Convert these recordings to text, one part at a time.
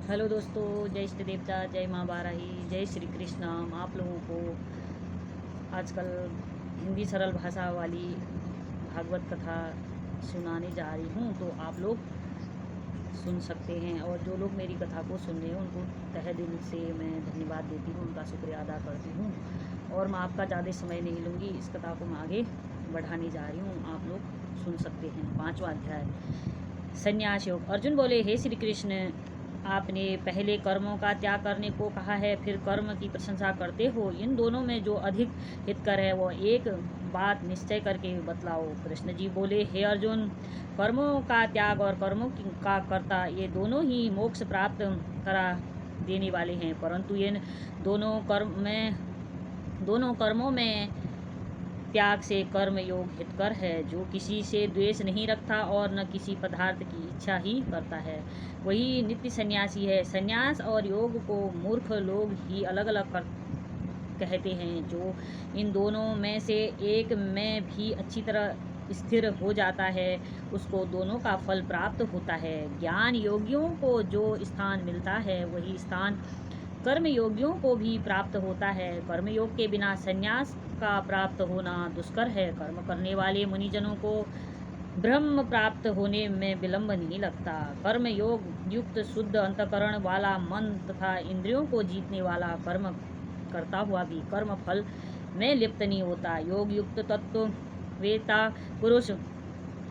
Hello दोस्तों, जय इष्ट देवता, जय माँ बाराही, जय श्री कृष्ण। आप लोगों को आजकल हिंदी सरल भाषा वाली भागवत कथा सुनाने जा रही हूँ, तो आप लोग सुन सकते हैं। और जो लोग मेरी कथा को सुन रहे हैं उनको तहे दिल से मैं धन्यवाद देती हूँ, उनका शुक्रिया अदा करती हूँ। और मैं आपका ज़्यादा समय नहीं लूँगी, इस कथा को मैं आगे बढ़ाने जा रही हूँ, आप लोग सुन सकते हैं। 5वां अध्याय, संन्यास योग। अर्जुन बोले, हे श्री कृष्ण, आपने पहले कर्मों का त्याग करने को कहा है, फिर कर्म की प्रशंसा करते हो। इन दोनों में जो अधिक हितकर है वो एक बात निश्चय करके बतलाओ। कृष्ण जी बोले, हे अर्जुन, कर्मों का त्याग और कर्मों का कर्ता ये दोनों ही मोक्ष प्राप्त करा देने वाले हैं, परंतु इन दोनों कर्मों में त्याग से कर्म योग हितकर है। जो किसी से द्वेष नहीं रखता और न किसी पदार्थ की इच्छा ही करता है, वही नित्य सन्यासी है। सन्यास और योग को मूर्ख लोग ही अलग अलग कहते हैं। जो इन दोनों में से एक में भी अच्छी तरह स्थिर हो जाता है, उसको दोनों का फल प्राप्त होता है। ज्ञान योगियों को जो स्थान मिलता है, वही स्थान कर्म योगियों को भी प्राप्त होता है। कर्मयोग के बिना संन्यास का प्राप्त होना दुष्कर है। कर्म करने वाले मुनिजनों को ब्रह्म प्राप्त होने में विलंब नहीं लगता। कर्म योग युक्त शुद्ध अंतकरण वाला मन तथा इंद्रियों को जीतने वाला कर्म करता हुआ भी कर्म फल में लिप्त नहीं होता। योग युक्त तत्व वेता पुरुष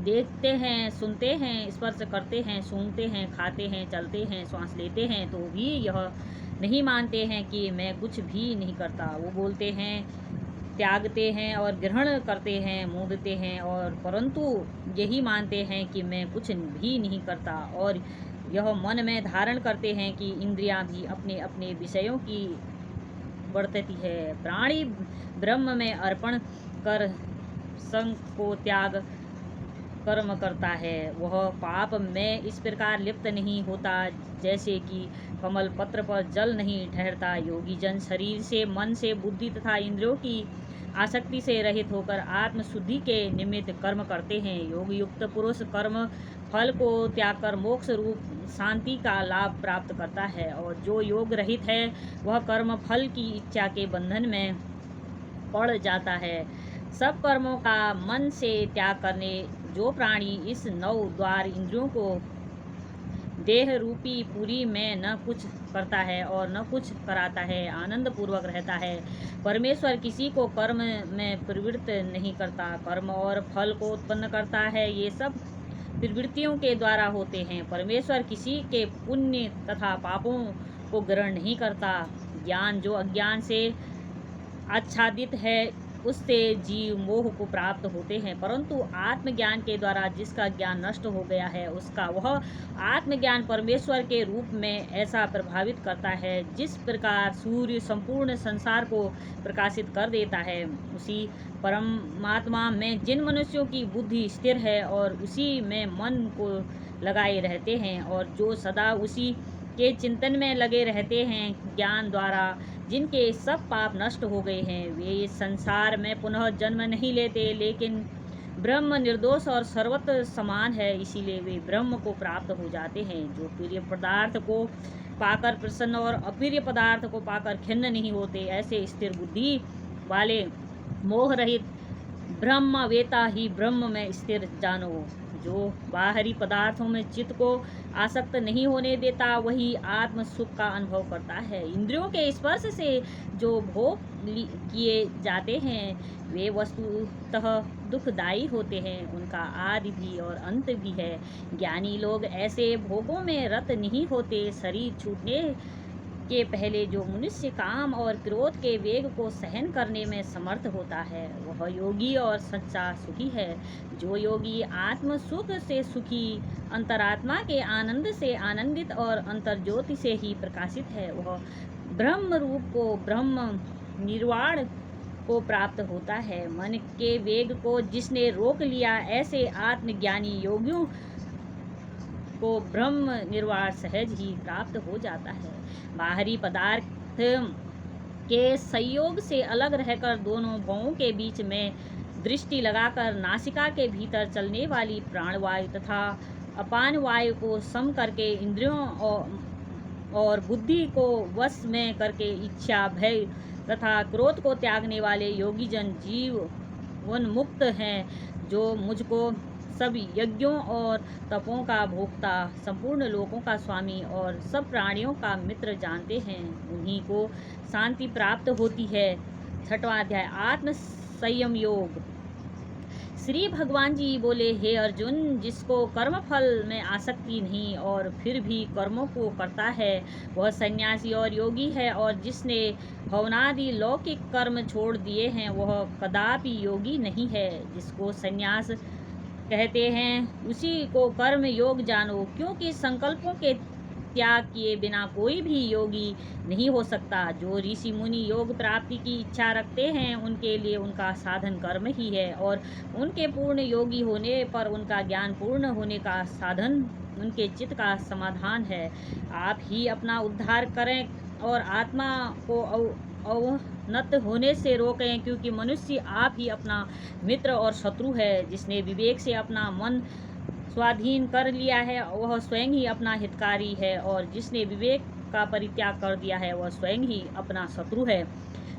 देखते हैं, सुनते हैं, स्पर्श करते हैं, सूंघते हैं, खाते हैं, चलते हैं, श्वास लेते हैं, तो भी यह नहीं मानते हैं कि मैं कुछ भी नहीं करता। वो बोलते हैं, त्यागते हैं और ग्रहण करते हैं, मूंदते हैं, और परंतु यही मानते हैं कि मैं कुछ भी नहीं करता। और यह मन में धारण करते हैं कि इंद्रियां भी अपने अपने विषयों की वर्तती है। प्राणी ब्रह्म में अर्पण कर संग को त्याग कर्म करता है। वह पाप में इस प्रकार लिप्त नहीं होता जैसे कि कमल पत्र पर जल नहीं ठहरता। योगी जन शरीर से, मन से, बुद्धि तथा इंद्रियों की आसक्ति से रहित होकर आत्म शुद्धि के निमित्त कर्म करते हैं। योग युक्त पुरुष कर्म फल को त्याग कर मोक्ष रूप शांति का लाभ प्राप्त करता है, और जो योग रहित है वह कर्म फल की इच्छा के बंधन में पड़ जाता है। सब कर्मों का मन से त्याग करने जो प्राणी इस 9 द्वार इंद्रियों को देह रूपी पुरी में न कुछ करता है और न कुछ कराता है, आनंद पूर्वक रहता है। परमेश्वर किसी को कर्म में प्रवृत्त नहीं करता। कर्म और फल को उत्पन्न करता है, ये सब प्रवृत्तियों के द्वारा होते हैं। परमेश्वर किसी के पुण्य तथा पापों को ग्रहण नहीं करता। ज्ञान जो अज्ञान से आच्छादित है, उससे जीव मोह को प्राप्त होते हैं, परंतु आत्मज्ञान के द्वारा जिसका ज्ञान नष्ट हो गया है, उसका वह आत्मज्ञान परमेश्वर के रूप में ऐसा प्रभावित करता है जिस प्रकार सूर्य संपूर्ण संसार को प्रकाशित कर देता है। उसी परमात्मा में जिन मनुष्यों की बुद्धि स्थिर है और उसी में मन को लगाए रहते हैं, और जो सदा उसी के चिंतन में लगे रहते हैं, ज्ञान द्वारा जिनके सब पाप नष्ट हो गए हैं, वे इस संसार में पुनः जन्म नहीं लेते, लेकिन ब्रह्म निर्दोष और सर्वत्र समान है, इसीलिए वे ब्रह्म को प्राप्त हो जाते हैं। जो प्रिय पदार्थ को पाकर प्रसन्न और अप्रिय पदार्थ को पाकर खिन्न नहीं होते, ऐसे स्थिर बुद्धि वाले मोह रहित ब्रह्मवेता ही ब्रह्म में स्थिर जानो। जो बाहरी पदार्थों में चित्त को आसक्त नहीं होने देता, वही आत्म सुख का अनुभव करता है। इंद्रियों के स्पर्श से जो भोग किए जाते हैं, वे वस्तुतः दुखदायी होते हैं, उनका आदि भी और अंत भी है। ज्ञानी लोग ऐसे भोगों में रत नहीं होते। शरीर छूटने के पहले जो मनुष्य काम और क्रोध के वेग को सहन करने में समर्थ होता है, वह योगी और सच्चा सुखी है। जो योगी आत्म सुख से सुखी, अंतरात्मा के आनंद से आनंदित और अंतर्ज्योति से ही प्रकाशित है, वह ब्रह्म रूप को, ब्रह्म निर्वाण को प्राप्त होता है। मन के वेग को जिसने रोक लिया, ऐसे आत्मज्ञानी योगियों को ब्रह्म निर्वाण सहज ही प्राप्त हो जाता है। बाहरी पदार्थ के संयोग से अलग रहकर दोनों भवों के बीच में दृष्टि लगाकर नासिका के भीतर चलने वाली प्राणवायु तथा अपान वायु को सम करके इंद्रियों और और बुद्धि को वश में करके इच्छा, भय तथा क्रोध को त्यागने वाले योगी जन जीवन मुक्त हैं, जो मुझको सब यज्ञों और तपों का भोक्ता, संपूर्ण लोकों का स्वामी और सब प्राणियों का मित्र जानते हैं। उन्हीं को शांति प्राप्त होती है। 6वां अध्याय आत्म संयम योग। श्री भगवान जी बोले, हे अर्जुन, जिसको कर्म फल में आसक्ति नहीं और फिर भी कर्मों को करता है, वह सन्यासी और योगी है, और जिसने भवनादि लौकिक कर्म छोड़ दिए हैं, वह कदापि योगी नहीं है। जिसको सन्यास कहते हैं उसी को कर्म योग जानो, क्योंकि संकल्पों के त्याग किए बिना कोई भी योगी नहीं हो सकता। जो ऋषि मुनि योग प्राप्ति की इच्छा रखते हैं, उनके लिए उनका साधन कर्म ही है, और उनके पूर्ण योगी होने पर उनका ज्ञान पूर्ण होने का साधन उनके चित्त का समाधान है। आप ही अपना उद्धार करें और आत्मा को अवनत होने से रोकें, क्योंकि मनुष्य आप ही अपना मित्र और शत्रु है। जिसने विवेक से अपना मन स्वाधीन कर लिया है, वह स्वयं ही अपना हितकारी है, और जिसने विवेक का परित्याग कर दिया है, वह स्वयं ही अपना शत्रु है।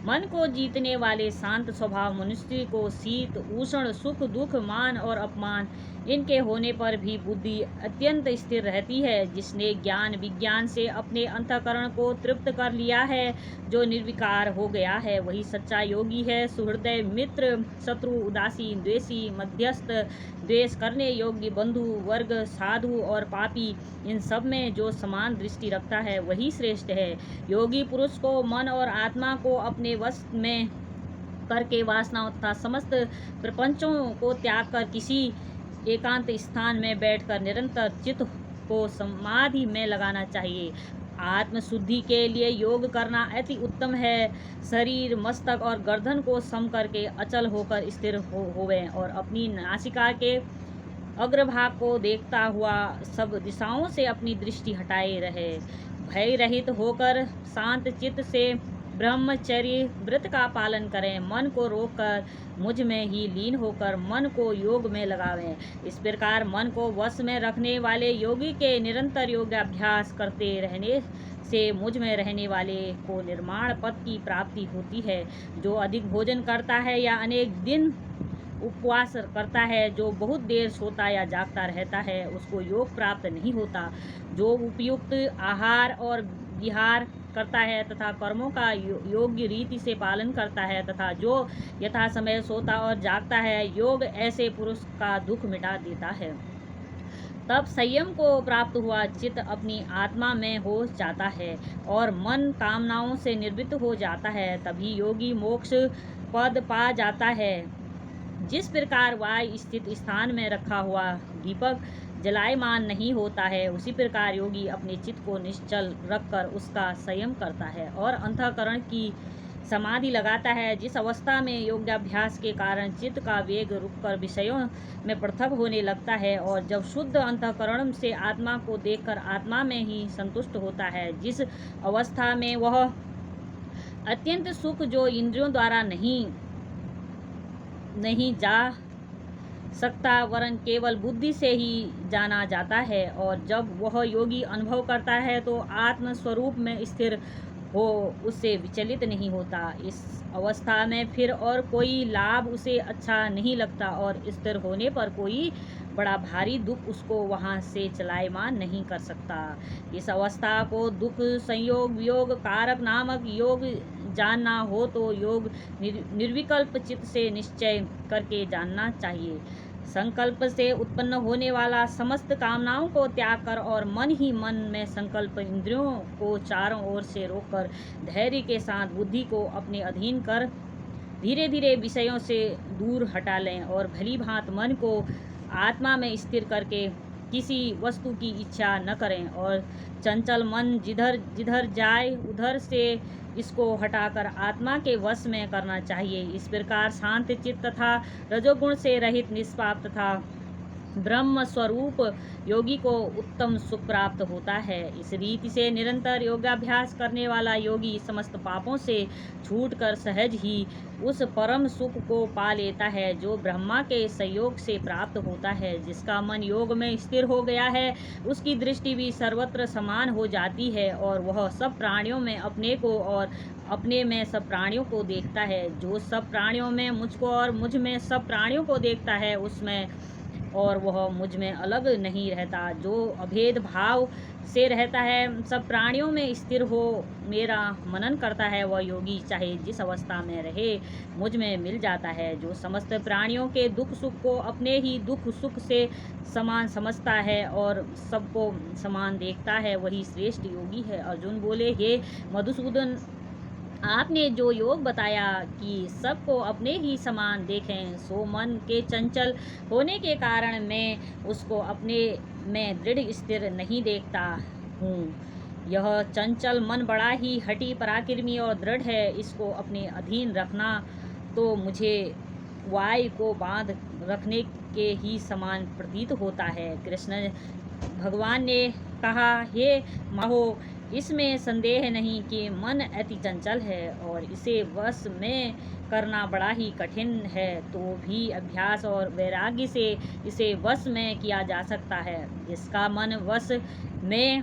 मन को जीतने वाले शांत स्वभाव मनुष्य को शीत उष्ण, सुख दुख, मान और अपमान, इनके होने पर भी बुद्धि अत्यंत स्थिर रहती है। जिसने ज्ञान विज्ञान से अपने अंतःकरण को तृप्त कर लिया है, जो निर्विकार हो गया है, वही सच्चा योगी है। सुहृदय, मित्र, शत्रु, उदासीन, द्वेषी, मध्यस्थ, द्वेष करने योग्य, बंधु वर्ग, साधु और पापी, इन सब में जो समान दृष्टि रखता है, वही श्रेष्ठ है। योगी पुरुष को मन और आत्मा को अपने वश में करके वासनाओं तथा समस्त प्रपंचों को त्याग कर किसी एकांत स्थान में बैठकर निरंतर चित्त को समाधि में लगाना चाहिए। आत्म शुद्धि के लिए योग करना अति उत्तम है। शरीर, मस्तक और गर्दन को सम करके अचल होकर स्थिर होवें और अपनी नासिका के अग्रभाग को देखता हुआ सब दिशाओं से अपनी दृष्टि हटाए रहे। भय रहित होकर शांत चित्त से ब्रह्मचर्य व्रत का पालन करें। मन को रोककर मुझ में ही लीन होकर मन को योग में लगावें। इस प्रकार मन को वश में रखने वाले योगी के निरंतर योगाभ्यास करते रहने से मुझ में रहने वाले को निर्माण पद की प्राप्ति होती है। जो अधिक भोजन करता है या अनेक दिन उपवास करता है, जो बहुत देर सोता या जागता रहता है, उसको योग प्राप्त नहीं होता। जो उपयुक्त आहार और विहार करता है तथा कर्मों का योग्य रीति से पालन करता है तथा जो यथा समय सोता और जागता है, योग ऐसे पुरुष का दुख मिटा देता है। तब संयम को प्राप्त हुआ चित्त अपनी आत्मा में हो जाता है और मन कामनाओं से निवृत्त हो जाता है। तभी योगी मोक्ष पद पा जाता है। जिस प्रकार वायु स्थित स्थान में रखा हुआ दीपक जलायमान नहीं होता है, उसी प्रकार योगी अपने चित्त को निश्चल रखकर उसका संयम करता है और अंतःकरण की समाधि लगाता है। जिस अवस्था में योगाभ्यास के कारण चित्त का वेग रुककर विषयों में पृथक होने लगता है और जब शुद्ध अंतःकरण से आत्मा को देखकर आत्मा में ही संतुष्ट होता है, जिस अवस्था में वह अत्यंत सुख जो इंद्रियों द्वारा नहीं जा सकता वरन केवल बुद्धि से ही जाना जाता है, और जब वह योगी अनुभव करता है तो आत्म स्वरूप में स्थिर हो उससे विचलित नहीं होता। इस अवस्था में फिर और कोई लाभ उसे अच्छा नहीं लगता और स्थिर होने पर कोई बड़ा भारी दुख उसको वहाँ से चलायमान नहीं कर सकता। इस अवस्था को दुख संयोग वियोग कारक नामक योग जानना हो तो योग निर्विकल्प चित्त से निश्चय करके जानना चाहिए। संकल्प से उत्पन्न होने वाला समस्त कामनाओं को त्याग कर और मन ही मन में संकल्प इंद्रियों को चारों ओर से रोककर धैर्य के साथ बुद्धि को अपने अधीन कर धीरे धीरे विषयों से दूर हटा लें और भली भांत मन को आत्मा में स्थिर करके किसी वस्तु की इच्छा न करें और चंचल मन जिधर जिधर जाए उधर से इसको हटाकर आत्मा के वश में करना चाहिए। इस प्रकार शांत चित्त तथा रजोगुण से रहित निष्पाप तथा ब्रह्म स्वरूप योगी को उत्तम सुख प्राप्त होता है। इस रीति से निरंतर योगाभ्यास करने वाला योगी समस्त पापों से छूटकर सहज ही उस परम सुख को पा लेता है जो ब्रह्मा के संयोग से प्राप्त होता है। जिसका मन योग में स्थिर हो गया है, उसकी दृष्टि भी सर्वत्र समान हो जाती है और वह सब प्राणियों में अपने को और अपने में सब प्राणियों को देखता है। जो सब प्राणियों में मुझको और मुझ में सब प्राणियों को देखता है, उसमें और वह मुझ में अलग नहीं रहता। जो अभेद भाव से रहता है, सब प्राणियों में स्थिर हो मेरा मनन करता है, वह योगी चाहे जिस अवस्था में रहे मुझ में मिल जाता है। जो समस्त प्राणियों के दुख सुख को अपने ही दुख सुख से समान समझता है और सबको समान देखता है, वही श्रेष्ठ योगी है। अर्जुन बोले, हे मधुसूदन, आपने जो योग बताया कि सबको अपने ही समान देखें, सो मन के चंचल होने के कारण मैं उसको अपने में दृढ़ स्थिर नहीं देखता हूँ। यह चंचल मन बड़ा ही हठी पराक्रमी और दृढ़ है। इसको अपने अधीन रखना तो मुझे वायु को बांध रखने के ही समान प्रतीत होता है। कृष्ण भगवान ने कहा, हे माहो, इसमें संदेह नहीं कि मन अति चंचल है और इसे वश में करना बड़ा ही कठिन है, तो भी अभ्यास और वैराग्य से इसे वश में किया जा सकता है। जिसका मन वश में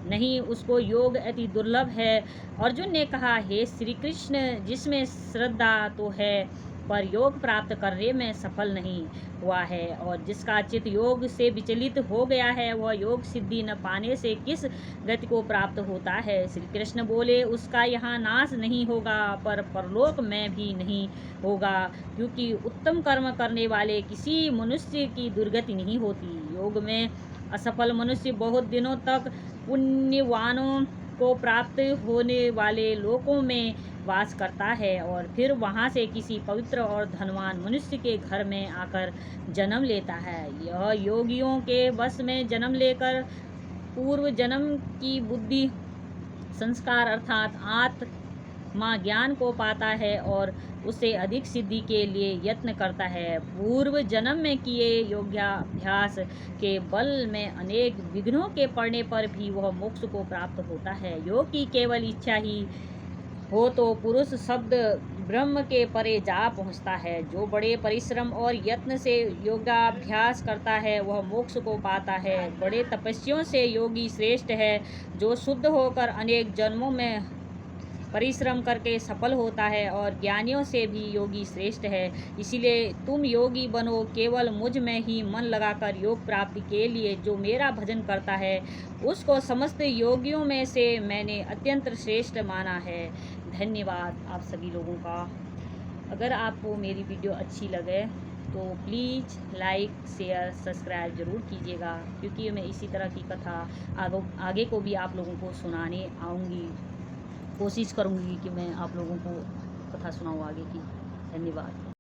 नहीं, उसको योग अति दुर्लभ है। अर्जुन ने कहा, हे श्री कृष्ण, जिसमें श्रद्धा तो है पर योग प्राप्त करने में सफल नहीं हुआ है और जिसका चित्त योग से विचलित हो गया है, वह योग सिद्धि न पाने से किस गति को प्राप्त होता है। श्री कृष्ण बोले, उसका यहाँ नाश नहीं होगा पर परलोक में भी नहीं होगा, क्योंकि उत्तम कर्म करने वाले किसी मनुष्य की दुर्गति नहीं होती। योग में असफल मनुष्य बहुत दिनों तक पुण्यवानों को प्राप्त होने वाले लोकों में वास करता है और फिर वहाँ से किसी पवित्र और धनवान मनुष्य के घर में आकर जन्म लेता है। यह योगियों के वश में जन्म लेकर पूर्व जन्म की बुद्धि संस्कार अर्थात आत्मा ज्ञान को पाता है और उससे अधिक सिद्धि के लिए यत्न करता है। पूर्व जन्म में किए योगाभ्यास के बल में अनेक विघ्नों के पड़ने पर भी वह मोक्ष को प्राप्त होता है। योग की केवल इच्छा ही हो तो पुरुष शब्द ब्रह्म के परे जा पहुँचता है। जो बड़े परिश्रम और यत्न से योगाभ्यास करता है, वह मोक्ष को पाता है। बड़े तपस्वियों से योगी श्रेष्ठ है। जो शुद्ध होकर अनेक जन्मों में परिश्रम करके सफल होता है और ज्ञानियों से भी योगी श्रेष्ठ है। इसीलिए तुम योगी बनो, केवल मुझ में ही मन लगाकर योग प्राप्ति के लिए जो मेरा भजन करता है, उसको समस्त योगियों में से मैंने अत्यंत श्रेष्ठ माना है। धन्यवाद आप सभी लोगों का। अगर आपको मेरी वीडियो अच्छी लगे तो प्लीज़ लाइक शेयर सब्सक्राइब ज़रूर कीजिएगा, क्योंकि मैं इसी तरह की कथा आगे को भी आप लोगों को सुनाने आऊँगी। कोशिश करूँगी कि मैं आप लोगों को कथा सुनाऊँ आगे की। धन्यवाद।